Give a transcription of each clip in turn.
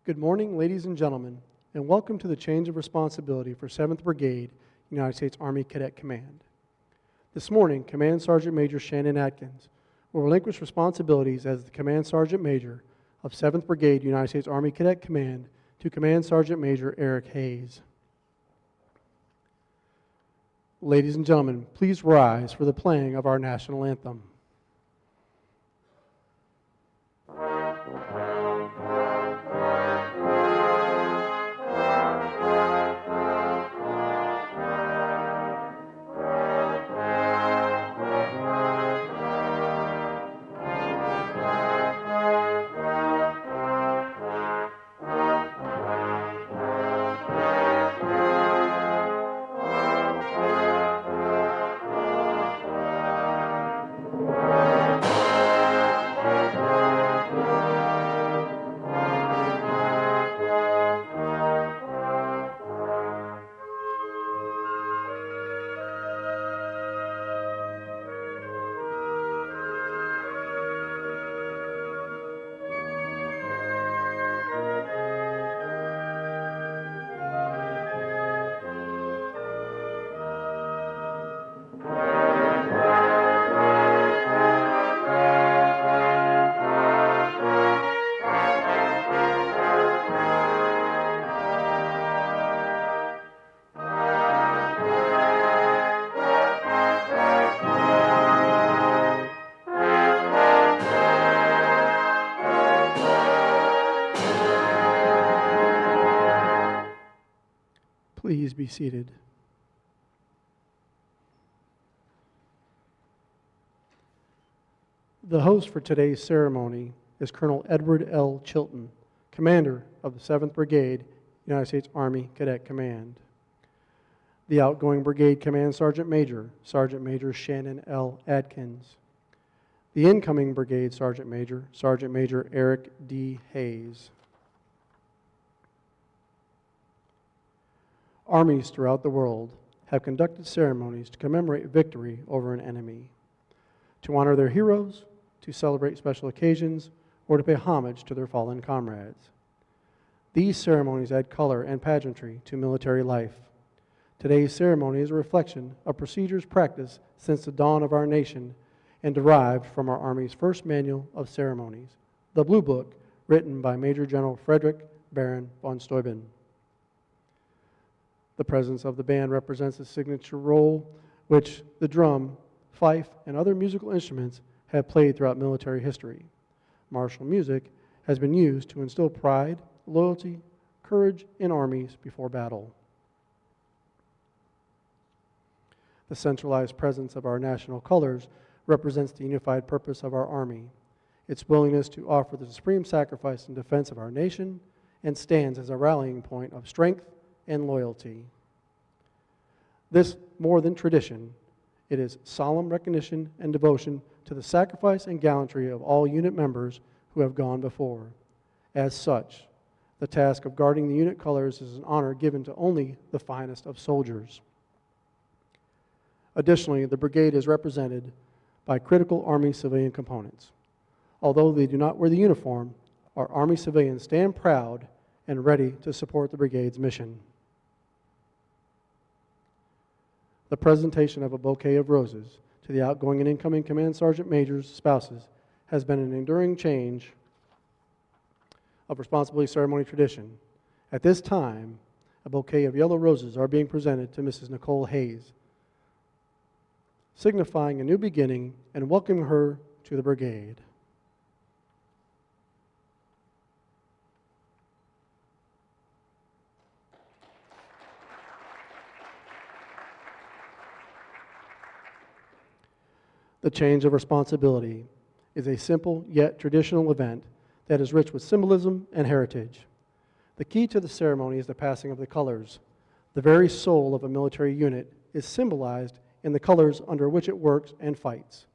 Good morning, ladies and gentlemen, and welcome to the change of responsibility for 7th Brigade, United States Army Cadet Command. This morning, Command Sergeant Major Shannon Atkins will relinquish responsibilities as the Command Sergeant Major of 7th Brigade, United States Army Cadet Command to Command Sergeant Major Eric Hayes. Ladies and gentlemen, please rise for the playing of our national anthem. Please be seated. The host for today's ceremony is Colonel Edward L. Chilton, Commander of the 7th Brigade, United States Army Cadet Command. The outgoing Brigade Command Sergeant Major, Sergeant Major Shannon L. Atkins. The incoming Brigade Sergeant Major, Sergeant Major Eric D. Hayes. Armies throughout the world have conducted ceremonies to commemorate victory over an enemy, to honor their heroes, to celebrate special occasions, or to pay homage to their fallen comrades. These ceremonies add color and pageantry to military life. Today's ceremony is a reflection of procedures practiced since the dawn of our nation and derived from our Army's first manual of ceremonies, the Blue Book, written by Major General Frederick Baron von Steuben. The presence of the band represents the signature role which the drum, fife, and other musical instruments have played throughout military history. Martial music has been used to instill pride, loyalty, courage in armies before battle. The centralized presence of our national colors represents the unified purpose of our Army, its willingness to offer the supreme sacrifice in defense of our nation, and stands as a rallying point of strength and loyalty. This, more than tradition, it is solemn recognition and devotion to the sacrifice and gallantry of all unit members who have gone before. As such, the task of guarding the unit colors is an honor given to only the finest of soldiers. Additionally, the brigade is represented by critical Army civilian components. Although they do not wear the uniform, our Army civilians stand proud and ready to support the brigade's mission. The presentation of a bouquet of roses to the outgoing and incoming Command Sergeant Major's spouses has been an enduring change of responsibility ceremony tradition. At this time, a bouquet of yellow roses are being presented to Mrs. Nicole Hayes, signifying a new beginning and welcoming her to the brigade. The change of responsibility is a simple yet traditional event that is rich with symbolism and heritage. The key to the ceremony is the passing of the colors. The very soul of a military unit is symbolized in the colors under which it works and fights.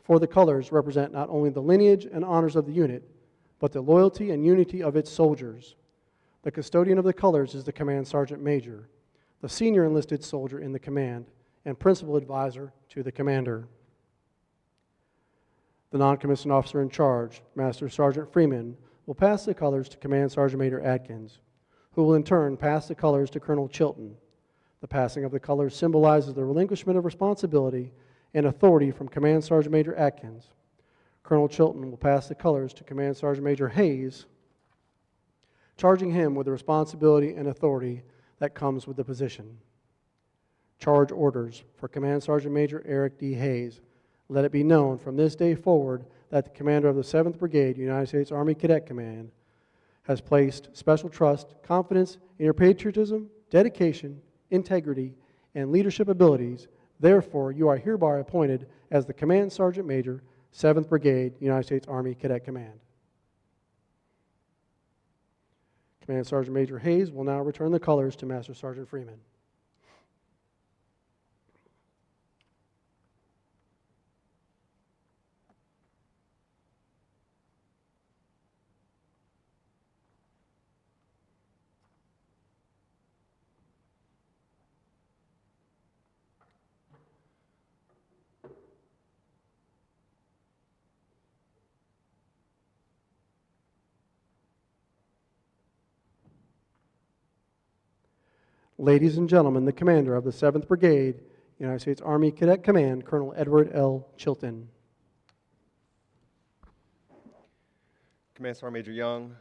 For the colors represent not only the lineage and honors of the unit, but the loyalty and unity of its soldiers. The custodian of the colors is the Command Sergeant Major, the senior enlisted soldier in the command, and principal advisor to the commander. The non-commissioned officer in charge, Master Sergeant Freeman, will pass the colors to Command Sergeant Major Atkins, who will in turn pass the colors to Colonel Chilton. The passing of the colors symbolizes the relinquishment of responsibility and authority from Command Sergeant Major Atkins. Colonel Chilton will pass the colors to Command Sergeant Major Hayes, charging him with the responsibility and authority that comes with the position. Charge orders for Command Sergeant Major Eric D. Hayes. Let it be known from this day forward that the commander of the 7th Brigade, United States Army Cadet Command, has placed special trust, confidence in your patriotism, dedication, integrity, and leadership abilities. Therefore, you are hereby appointed as the Command Sergeant Major, 7th Brigade, United States Army Cadet Command. Command Sergeant Major Hayes will now return the colors to Master Sergeant Freeman. Ladies and gentlemen, the commander of the 7th Brigade, United States Army Cadet Command, Colonel Edward L. Chilton. Command Sergeant Major Young,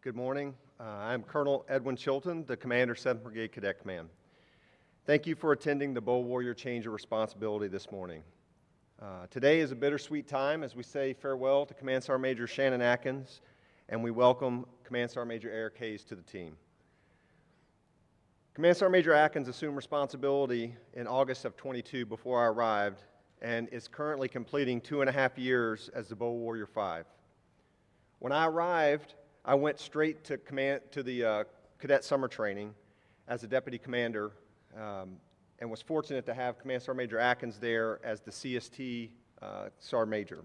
good morning. I'm Colonel Edwin Chilton, the commander, 7th Brigade Cadet Command. Thank you for attending the Bold Warrior Change of Responsibility this morning. Today is a bittersweet time as we say farewell to Command Sergeant Major Shannon Atkins, and we welcome Command Sergeant Major Eric Hayes to the team. Command Sergeant Major Atkins assumed responsibility in August of 22 before I arrived and is currently completing 2.5 years as the Bold Warrior 5. When I arrived, I went straight to the cadet summer training as a deputy commander and was fortunate to have Command Sergeant Major Atkins there as the CST Sergeant Major.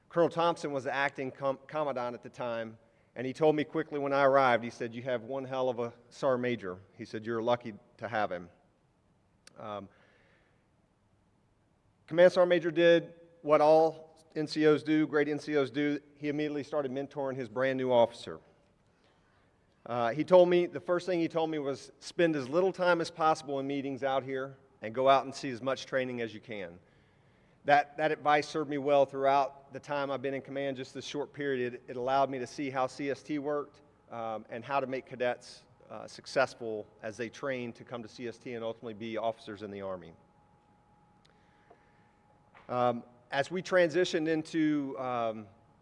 Colonel Thompson was the acting commandant at the time, and he told me quickly when I arrived, he said, "You have one hell of a Sergeant Major." He said, "You're lucky to have him." Command Sergeant Major did what all NCOs do, great NCOs do. He immediately started mentoring his brand new officer. The first thing he told me was spend as little time as possible in meetings out here and go out and see as much training as you can. That advice served me well throughout the time I've been in command, just this short period. It allowed me to see how CST worked and how to make cadets successful as they train to come to CST and ultimately be officers in the Army. As we transitioned into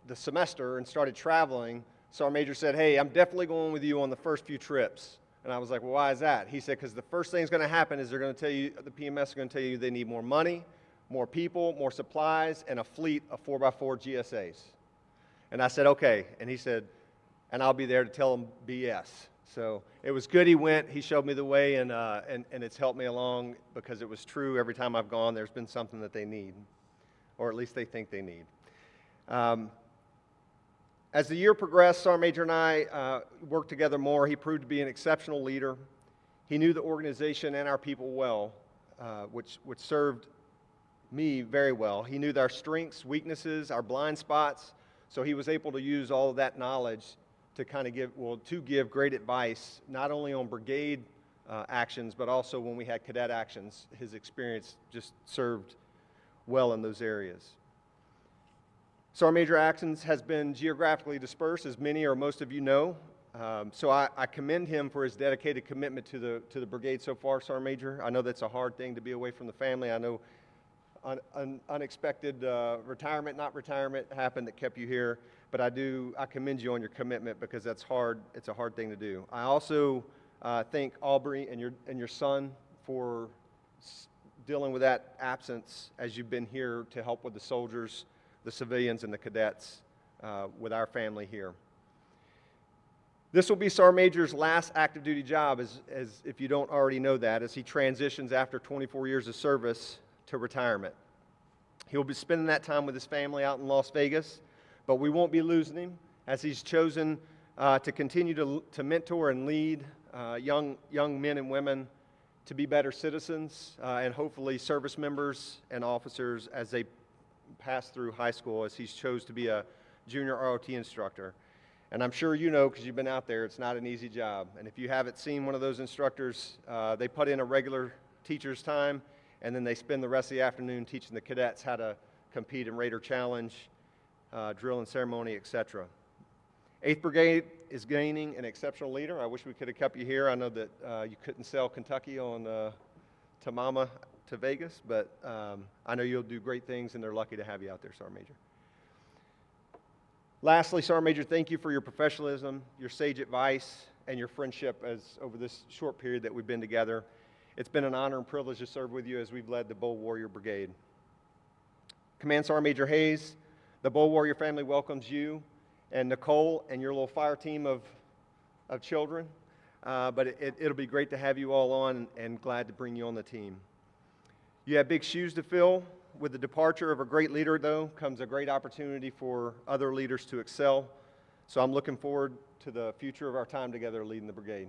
the semester and started traveling, Sergeant Major said, "Hey, I'm definitely going with you on the first few trips." And I was like, "Well, why is that?" He said, "Because the first thing that's going to happen is they're going to tell you, the PMS is going to tell you they need more money, more people, more supplies, and a fleet of 4x4 GSAs. And I said, "Okay." And he said, "And I'll be there to tell them BS." So it was good he went. He showed me the way, and it's helped me along because it was true. Every time I've gone, there's been something that they need, or at least they think they need. As the year progressed, Sergeant Major and I worked together more. He proved to be an exceptional leader. He knew the organization and our people well, which served me very well. He knew our strengths, weaknesses, our blind spots, so he was able to use all of that knowledge to give great advice, not only on brigade actions, but also when we had cadet actions. His experience just served well in those areas. Sergeant Major Atkins has been geographically dispersed, as many or most of you know. So I commend him for his dedicated commitment to the brigade so far, Sergeant Major. I know that's a hard thing to be away from the family. I know unexpected retirement happened that kept you here, but I commend you on your commitment because that's hard. It's a hard thing to do. I also thank Aubrey and your son for dealing with that absence as you've been here to help with the soldiers, the civilians, and the cadets with our family here. This will be Sergeant Major's last active duty job, as if you don't already know that, as he transitions after 24 years of service to retirement. He'll be spending that time with his family out in Las Vegas, but we won't be losing him as he's chosen to continue to mentor and lead young men and women to be better citizens and hopefully service members and officers as they pass through high school, as he's chose to be a junior ROT instructor. And I'm sure you know, because you've been out there, it's not an easy job. And if you haven't seen one of those instructors, they put in a regular teacher's time, and then they spend the rest of the afternoon teaching the cadets how to compete in Raider Challenge, drill and ceremony, etc. 8th Brigade is gaining an exceptional leader. I wish we could have kept you here. I know that you couldn't sell Kentucky on to Mama to Vegas, but I know you'll do great things, and they're lucky to have you out there, Sergeant Major. Lastly, Sergeant Major, thank you for your professionalism, your sage advice, and your friendship over this short period that we've been together. It's been an honor and privilege to serve with you as we've led the Bold Warrior Brigade. Command Sergeant Major Hayes, the Bold Warrior family welcomes you and Nicole and your little fire team of children. But it'll be great to have you all on, and glad to bring you on the team. You have big shoes to fill. With the departure of a great leader, though, comes a great opportunity for other leaders to excel. So I'm looking forward to the future of our time together leading the brigade.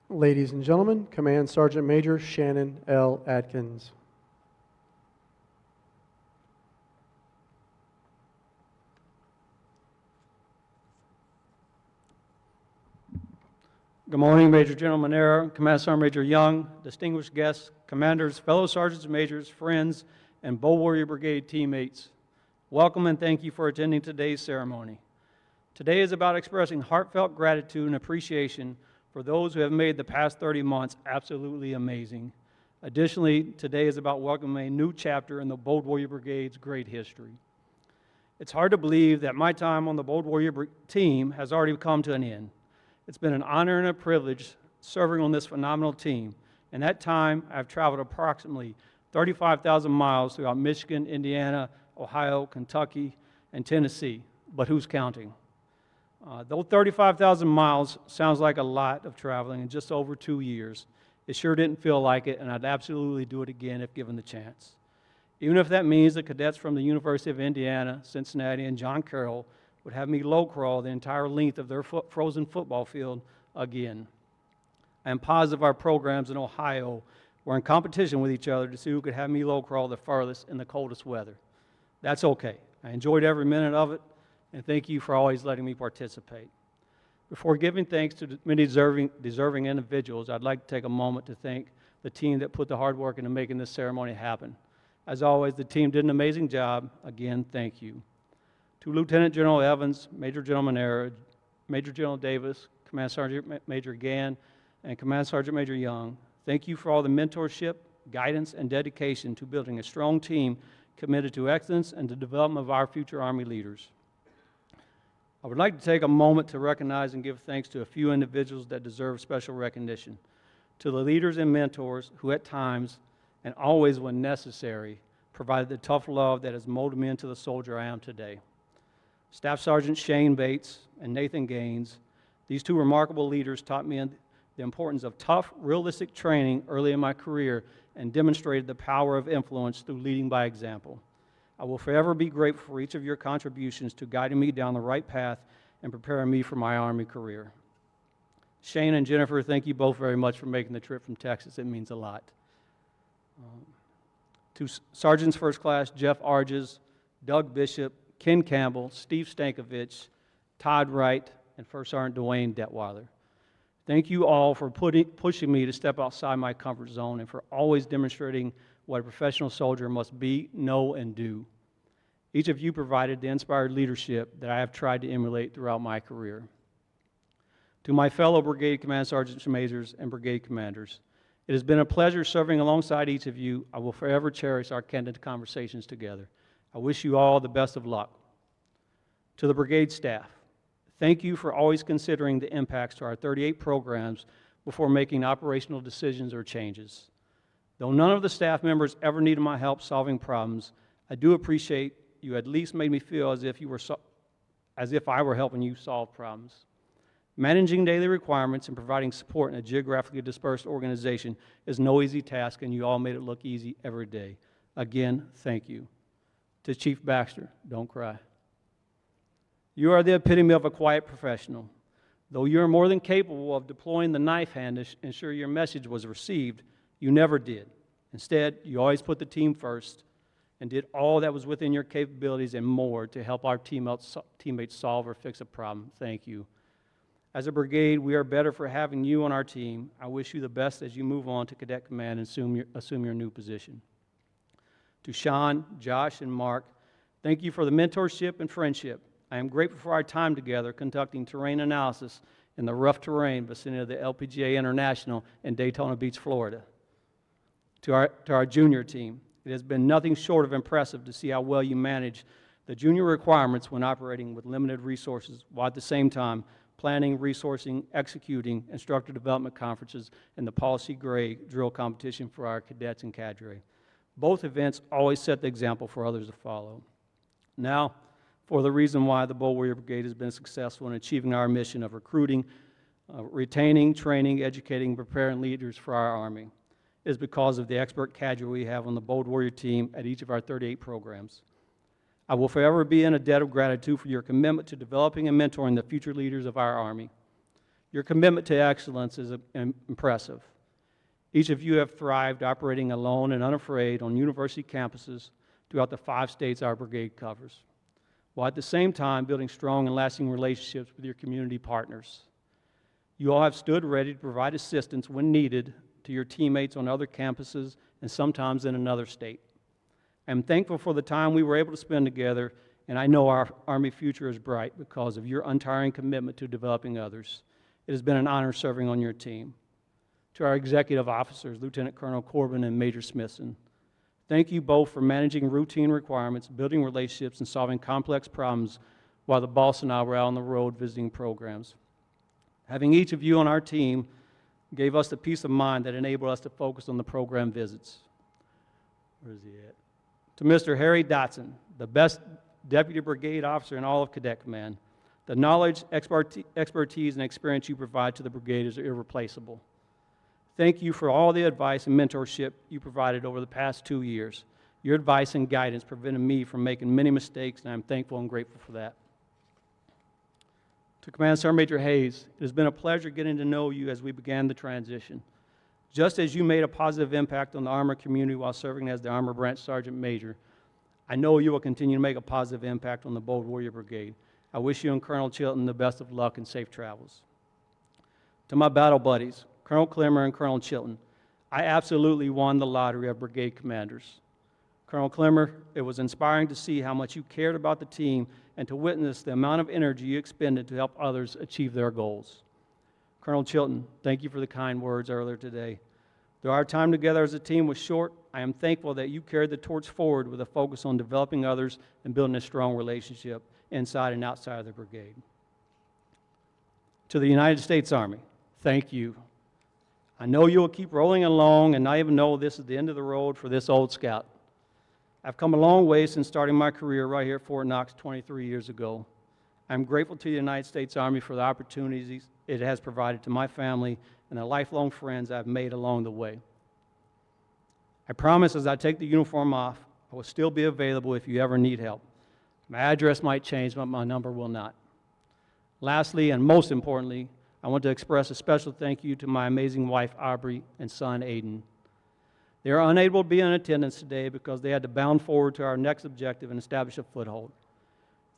Ladies and gentlemen, Command Sergeant Major Shannon L. Atkins. Good morning, Major General Manera, Command Sergeant Major Young, distinguished guests, commanders, fellow sergeants and majors, friends, and Bold Warrior Brigade teammates. Welcome and thank you for attending today's ceremony. Today is about expressing heartfelt gratitude and appreciation for those who have made the past 30 months absolutely amazing. Additionally, today is about welcoming a new chapter in the Bold Warrior Brigade's great history. It's hard to believe that my time on the Bold Warrior team has already come to an end. It's been an honor and a privilege serving on this phenomenal team. In that time, I've traveled approximately 35,000 miles throughout Michigan, Indiana, Ohio, Kentucky, and Tennessee. But who's counting? Though 35,000 miles sounds like a lot of traveling in just over 2 years, it sure didn't feel like it, and I'd absolutely do it again if given the chance. Even if that means the cadets from the University of Indiana, Cincinnati, and John Carroll would have me low crawl the entire length of their frozen football field again. I am positive our programs in Ohio were in competition with each other to see who could have me low crawl the farthest in the coldest weather. That's okay. I enjoyed every minute of it, and thank you for always letting me participate. Before giving thanks to the many deserving individuals, I'd like to take a moment to thank the team that put the hard work into making this ceremony happen. As always, the team did an amazing job. Again, thank you. To Lieutenant General Evans, Major General Manera, Major General Davis, Command Sergeant Major Gann, and Command Sergeant Major Young, thank you for all the mentorship, guidance, and dedication to building a strong team committed to excellence and the development of our future Army leaders. I would like to take a moment to recognize and give thanks to a few individuals that deserve special recognition. To the leaders and mentors who at times, and always when necessary, provided the tough love that has molded me into the soldier I am today. Staff Sergeant Shane Bates and Nathan Gaines, these two remarkable leaders taught me the importance of tough, realistic training early in my career and demonstrated the power of influence through leading by example. I will forever be grateful for each of your contributions to guiding me down the right path and preparing me for my Army career. Shane and Jennifer, thank you both very much for making the trip from Texas. It means a lot. To Sergeants First Class Jeff Arges, Doug Bishop, Ken Campbell, Steve Stankovich, Todd Wright, and First Sergeant Dwayne Detweiler. Thank you all for pushing me to step outside my comfort zone and for always demonstrating what a professional soldier must be, know, and do. Each of you provided the inspired leadership that I have tried to emulate throughout my career. To my fellow brigade command sergeants, majors, and brigade commanders, it has been a pleasure serving alongside each of you. I will forever cherish our candid conversations together. I wish you all the best of luck. To the brigade staff, thank you for always considering the impacts to our 38 programs before making operational decisions or changes. Though none of the staff members ever needed my help solving problems, I do appreciate you at least made me feel as if I were helping you solve problems. Managing daily requirements and providing support in a geographically dispersed organization is no easy task, and you all made it look easy every day. Again, thank you. To Chief Baxter, don't cry. You are the epitome of a quiet professional. Though you are more than capable of deploying the knife hand to ensure your message was received, you never did. Instead, you always put the team first and did all that was within your capabilities and more to help our teammates solve or fix a problem. Thank you. As a brigade, we are better for having you on our team. I wish you the best as you move on to Cadet Command and assume your new position. To Sean, Josh, and Mark, thank you for the mentorship and friendship. I am grateful for our time together conducting terrain analysis in the rough terrain vicinity of the LPGA International in Daytona Beach, Florida. To our junior team, it has been nothing short of impressive to see how well you manage the junior requirements when operating with limited resources, while at the same time planning, resourcing, executing instructor development conferences and the Policy Gray drill competition for our cadets and cadre. Both events always set the example for others to follow. Now, for the reason why the Bold Warrior Brigade has been successful in achieving our mission of recruiting, retaining, training, educating, preparing leaders for our Army. Is because of the expert cadre we have on the Bold Warrior team at each of our 38 programs. I will forever be in a debt of gratitude for your commitment to developing and mentoring the future leaders of our Army. Your commitment to excellence is impressive. Each of you have thrived operating alone and unafraid on university campuses throughout the 5 states our brigade covers, while at the same time building strong and lasting relationships with your community partners. You all have stood ready to provide assistance when needed to your teammates on other campuses and sometimes in another state. I'm thankful for the time we were able to spend together, and I know our Army future is bright because of your untiring commitment to developing others. It has been an honor serving on your team. To our executive officers, Lieutenant Colonel Corbin and Major Smithson, thank you both for managing routine requirements, building relationships, and solving complex problems while the boss and I were out on the road visiting programs. Having each of you on our team gave us the peace of mind that enabled us to focus on the program visits. Where is he at? To Mr. Harry Dotson, the best Deputy Brigade Officer in all of Cadet Command, the knowledge, expertise, and experience you provide to the brigade is irreplaceable. Thank you for all the advice and mentorship you provided over the past 2 years. Your advice and guidance prevented me from making many mistakes, and I'm thankful and grateful for that. To Command Sergeant Major Hayes, it has been a pleasure getting to know you as we began the transition. Just as you made a positive impact on the Armor community while serving as the Armor Branch Sergeant Major, I know you will continue to make a positive impact on the Bold Warrior Brigade. I wish you and Colonel Chilton the best of luck and safe travels. To my battle buddies, Colonel Clemmer and Colonel Chilton, I absolutely won the lottery of brigade commanders. Colonel Clemmer, it was inspiring to see how much you cared about the team and to witness the amount of energy you expended to help others achieve their goals. Colonel Chilton, thank you for the kind words earlier today. Though our time together as a team was short, I am thankful that you carried the torch forward with a focus on developing others and building a strong relationship inside and outside of the brigade. To the United States Army, thank you. I know you will keep rolling along and not even know this is the end of the road for this old scout. I've come a long way since starting my career right here at Fort Knox 23 years ago. I'm grateful to the United States Army for the opportunities it has provided to my family and the lifelong friends I've made along the way. I promise as I take the uniform off, I will still be available if you ever need help. My address might change, but my number will not. Lastly, and most importantly, I want to express a special thank you to my amazing wife, Aubrey, and son, Aiden. They are unable to be in attendance today because they had to bound forward to our next objective and establish a foothold.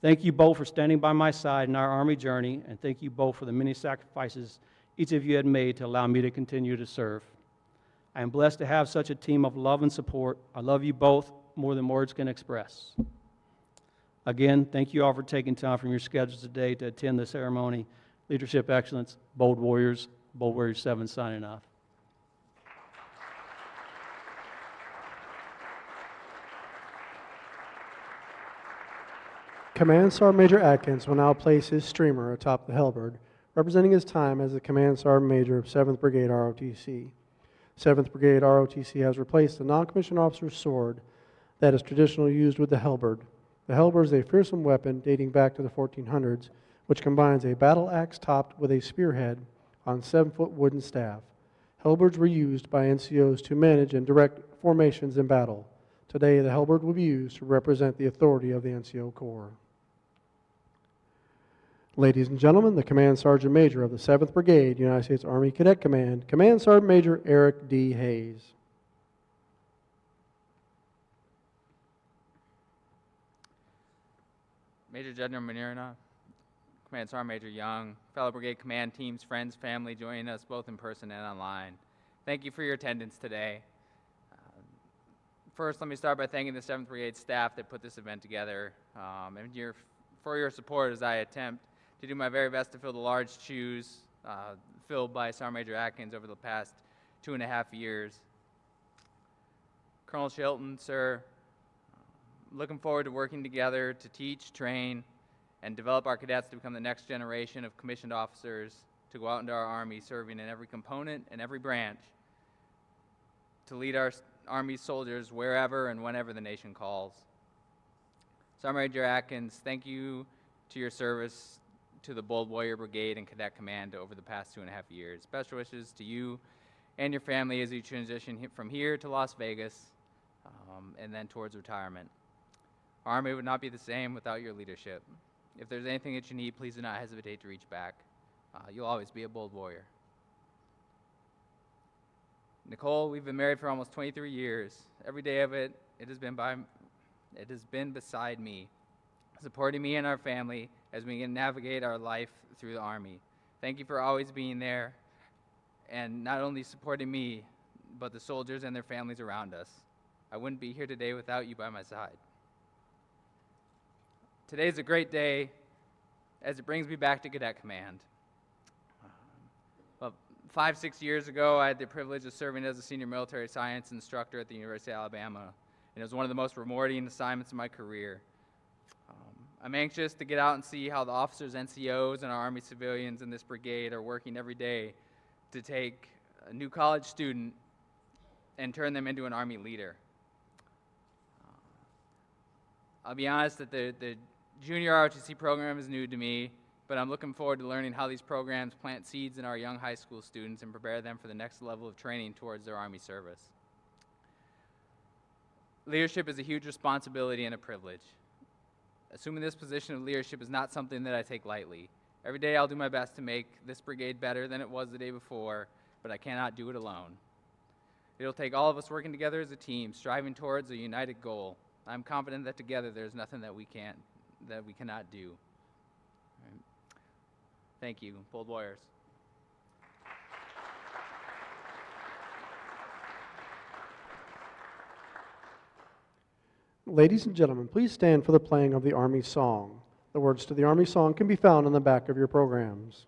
Thank you both for standing by my side in our Army journey, and thank you both for the many sacrifices each of you had made to allow me to continue to serve. I am blessed to have such a team of love and support. I love you both more than words can express. Again, thank you all for taking time from your schedules today to attend the ceremony. Leadership Excellence, Bold Warriors, Bold Warriors 7 signing off. Command Sergeant Major Atkins will now place his streamer atop the halberd, representing his time as the Command Sergeant Major of 7th Brigade ROTC. 7th Brigade ROTC has replaced the non-commissioned officer's sword that is traditionally used with the halberd. The halberd is a fearsome weapon dating back to the 1400s, which combines a battle axe topped with a spearhead on 7-foot wooden staff. Halberds were used by NCOs to manage and direct formations in battle. Today, the halberd will be used to represent the authority of the NCO Corps. Ladies and gentlemen, the Command Sergeant Major of the 7th Brigade, United States Army Cadet Command, Command Sergeant Major Eric D. Hayes. Major General Manirna, Command Sergeant Major Young, fellow brigade command teams, friends, family joining us both in person and online. Thank you for your attendance today. First, let me start by thanking the 7th Brigade staff that put this event together and for your support as I attempt to do my very best to fill the large shoes filled by Sergeant Major Atkins over the past 2.5 years. Colonel Chilton, sir, looking forward to working together to teach, train, and develop our cadets to become the next generation of commissioned officers to go out into our Army, serving in every component and every branch, to lead our Army soldiers wherever and whenever the nation calls. Sergeant Major Atkins, thank you to your service to the Bold Warrior Brigade and Cadet Command over the past 2.5 years. Best wishes to you and your family as you transition from here to Las Vegas and then towards retirement. Our Army would not be the same without your leadership. If there's anything that you need, please do not hesitate to reach back. You'll always be a bold warrior. Nicole, we've been married for almost 23 years. Every day of it, it has been beside me, supporting me and our family as we navigate our life through the Army. Thank you for always being there and not only supporting me, but the soldiers and their families around us. I wouldn't be here today without you by my side. Today's a great day as it brings me back to Cadet Command. Well, 5-6 years ago, I had the privilege of serving as a senior military science instructor at the University of Alabama, and it was one of the most rewarding assignments of my career. I'm anxious to get out and see how the officers, NCOs, and our Army civilians in this brigade are working every day to take a new college student and turn them into an Army leader. I'll be honest that the junior ROTC program is new to me, but I'm looking forward to learning how these programs plant seeds in our young high school students and prepare them for the next level of training towards their Army service. Leadership is a huge responsibility and a privilege. Assuming this position of leadership is not something that I take lightly. Every day I'll do my best to make this brigade better than it was the day before, but I cannot do it alone. It'll take all of us working together as a team, striving towards a united goal. I'm confident that together there's nothing that we cannot do. All right. Thank you, Bold Warriors. Ladies and gentlemen, please stand for the playing of the Army Song. The words to the Army Song can be found on the back of your programs.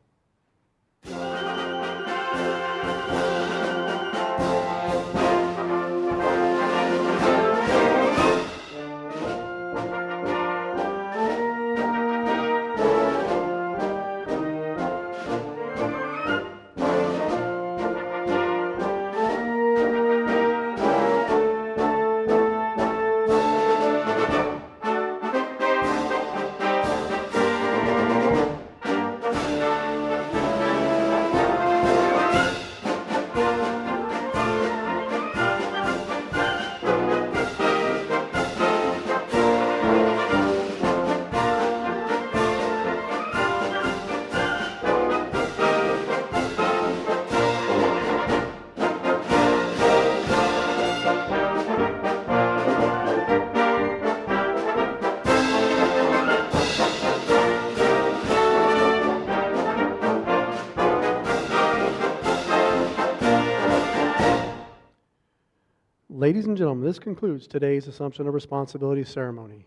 Ladies and gentlemen, this concludes today's Assumption of Responsibility ceremony.